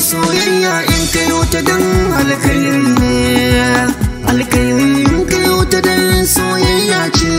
Soyayya in kayo ta dan alkhairi ne, alkhairi in kayo ta dan soyayya ce.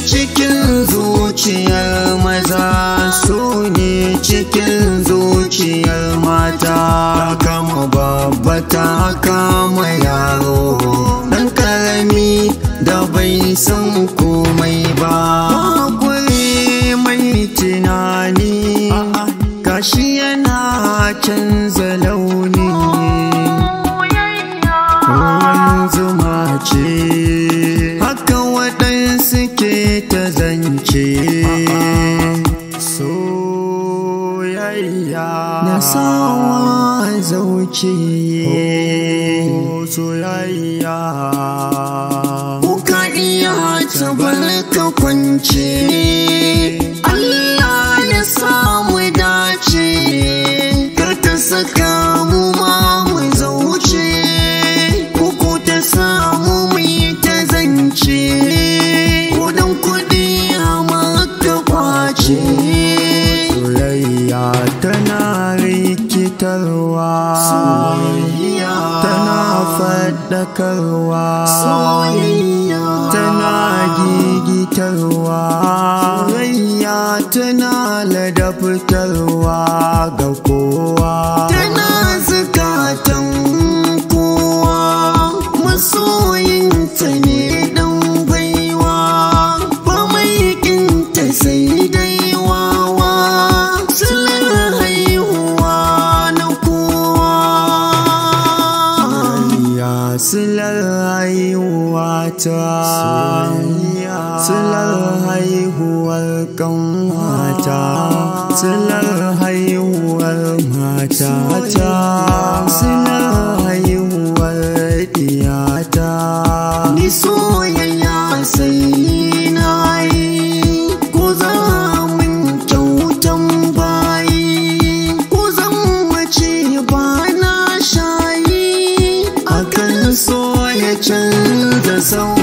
Cikin zuciyar maza, so ne cikin zuciyar mata. Kama babba ta kama yaro, ɗan ƙarami da bai san komai ba. Hakuri mai tunani, gashi yana canza launi. Ruwan zuma ce haka waɗansu ke ta zance. Soyayya na sawa zauce. Soyayya kuka iya tabarka kwance. Allah ya samu dace, kar ta saka mu ma mu zauce. Kuku ta samu mu yi ta zance, kudin kudi a maka kwace. Soyayya tana rikitarwa, soyayya tana faɗakarwa, soyayya tana gigitarwa, soyayya tana ladabtarwa ga kowa, tana zukatan kowa. Masoyinta ne ɗan baiwa, ba mai ƙinta sai dai wawa. Silar haihuwa na kowa, silar haihuwa ta, silar haihuwar ƙanwata, silar haihuwar matata, silar haihuwar diyata. Ni soyayya sai na yi, ko za mun kyautan bayi, ko zan mace ba na shayi. Akan so ya canza sau